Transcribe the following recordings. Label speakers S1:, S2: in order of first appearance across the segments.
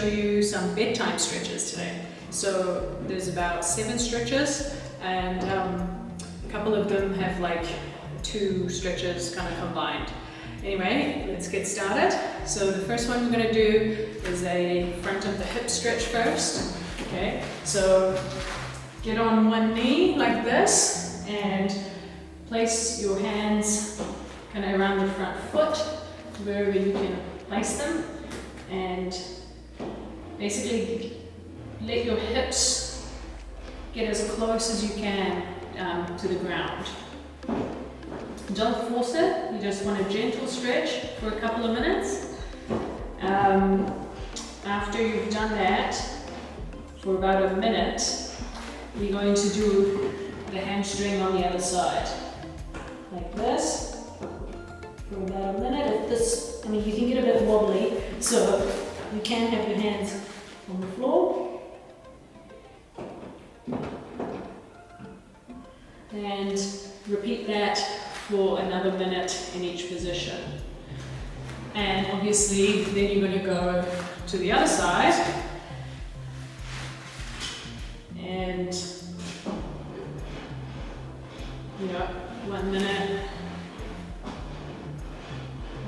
S1: show you some bedtime stretches today. So there's about 7 stretches, and a couple of them have like 2 stretches kind of combined. Anyway, let's get started. So the first one we're going to do is a front of the hip stretch first. Okay, so get on one knee like this and place your hands kind of around the front foot, wherever you can place them, and basically let your hips get as close as you can to the ground. Don't force it, you just want a gentle stretch for a couple of minutes. After you've done that for about a minute, you're going to do the hamstring on the other side, like this, for about a minute. You can get a bit wobbly, so you can have your hands on the floor. And repeat that for another minute in each position. And obviously, then you're going to go to the other side. And, 1 minute.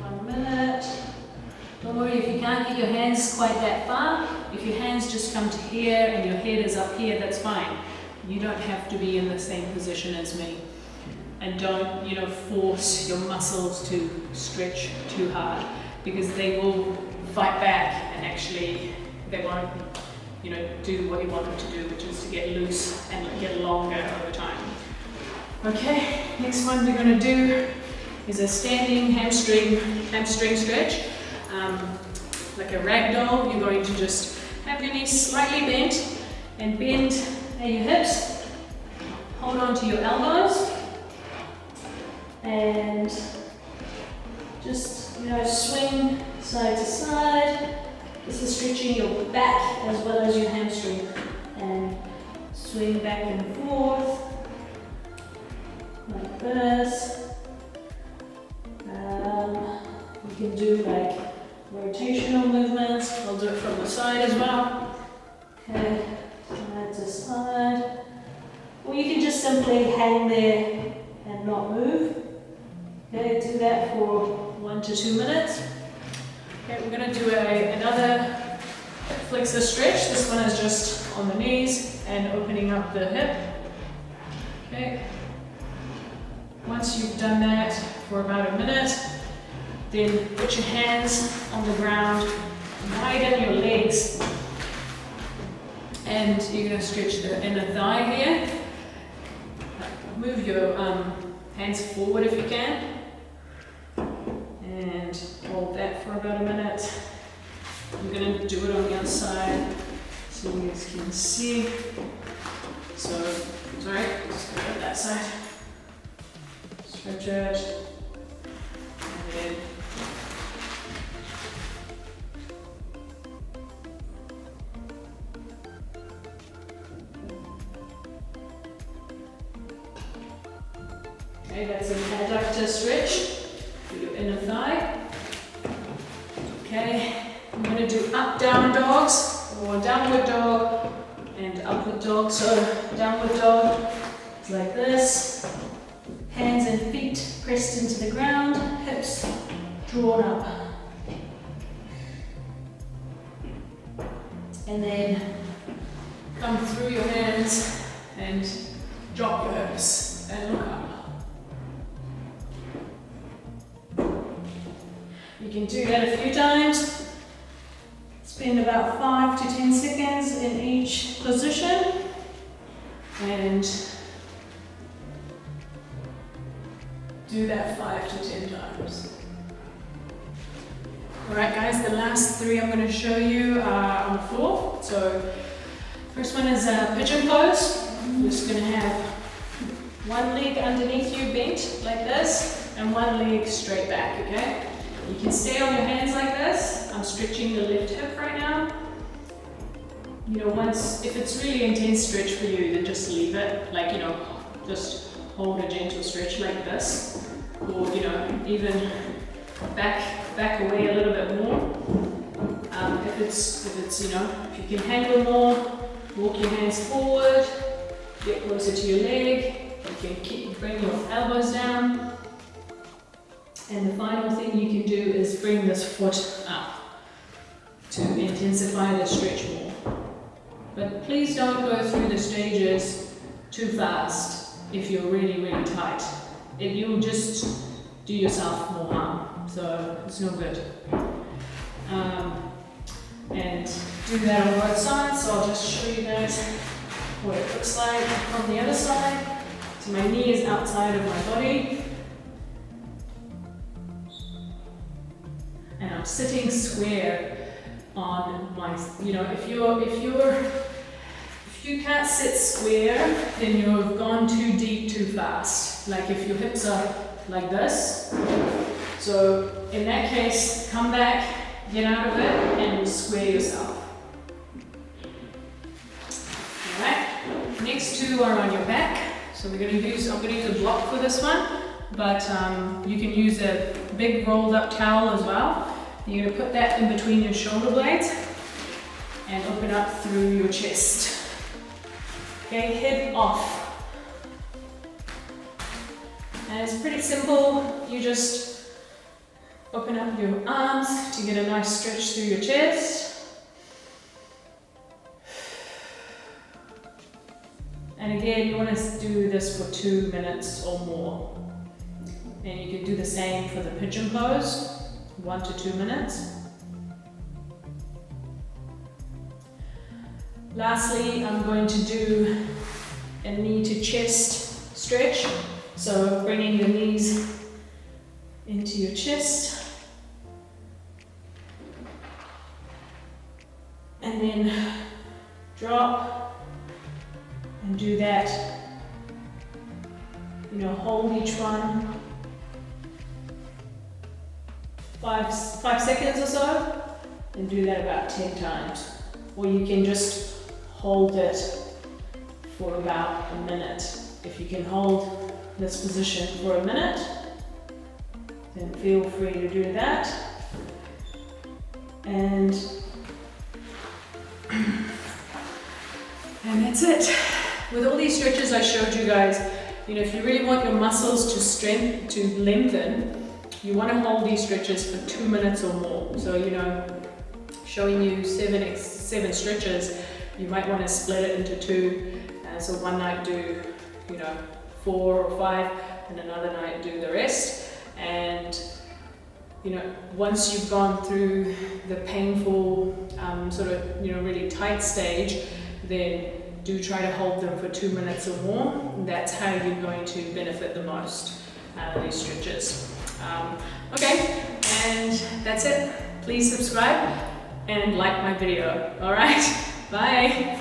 S1: 1 minute. Don't worry if you can't get your hands quite that far. If your hands just come to here and your head is up here, that's fine. You don't have to be in the same position as me. And don't, force your muscles to stretch too hard, because they will fight back and actually they won't, do what you want them to do, which is to get loose and get longer over time. Okay, next one we're going to do is a standing hamstring stretch. Like a ragdoll, you're going to just have your knees slightly bent and bend at your hips. Hold on to your elbows and just swing side to side. This is stretching your back as well as your hamstring, and swing back and forth like this. You can do like rotational movements. I'll do it from the side as well. Okay, side to side. Or you can just simply hang there and not move. Okay, do that for 1 to 2 minutes. Okay, we're going to do another flexor stretch. This one is just on the knees and opening up the hip. Okay. Once you've done that for about a minute, then put your hands on the ground, widen your legs, and you're going to stretch the inner thigh here. Move your hands forward if you can, and hold that for about a minute. We're going to do it on the other side so you guys can see. So, sorry, just go to that side. Stretch it, and then okay, that's an adductor stretch for your inner thigh. Okay, I'm going to do up down dogs, or downward dog and upward dog. So downward dog is like this. Hands and feet pressed into the ground, hips drawn up. And then come through your hands and drop your hips and look up. You can do that a few times. Spend about 5 to 10 seconds in each position. And do that 5 to 10 times. Alright guys, the last 3 I'm going to show you are on the floor. So first one is a pigeon pose. You're just going to have one leg underneath you bent like this and one leg straight back, okay? You can stay on your hands like this. I'm stretching the left hip right now. If it's really intense stretch for you, then just leave it. Just hold a gentle stretch like this, or even back away a little bit more. If if you can handle more, walk your hands forward, get closer to your leg. You can bring your elbows down. And the final thing you can do is bring this foot up to intensify the stretch more. But please don't go through the stages too fast if you're really, really tight. You'll just do yourself more harm, so it's no good. And do that on both sides, so I'll just show you guys what it looks like from the other side. So my knee is outside of my body. And I'm sitting square on my, if you can't sit square, then you've gone too deep too fast. Like if your hips are like this. So in that case, come back, get out of it, and square yourself. Alright, next two are on your back. So I'm going to use a block for this one, but you can use a big rolled up towel as well. You're going to put that in between your shoulder blades and open up through your chest. Okay, head off. And it's pretty simple. You just open up your arms to get a nice stretch through your chest. And again, you want to do this for 2 minutes or more. And you can do the same for the pigeon pose, 1 to 2 minutes. Lastly, I'm going to do a knee to chest stretch. So bringing the knees into your chest. And then drop and do that. Hold each one 5 seconds or so, and do that about 10 times. Or you can just hold it for about a minute. If you can hold this position for a minute, then feel free to do that. And that's it. With all these stretches I showed you guys, if you really want your muscles to lengthen, you want to hold these stretches for 2 minutes or more. So, showing you seven stretches, you might want to split it into 2. So one night do, 4 or 5, and another night do the rest. And, once you've gone through the painful, really tight stage, then do try to hold them for 2 minutes or more. That's how you're going to benefit the most out of these stretches. Okay, and that's it. Please subscribe and like my video. All right, bye.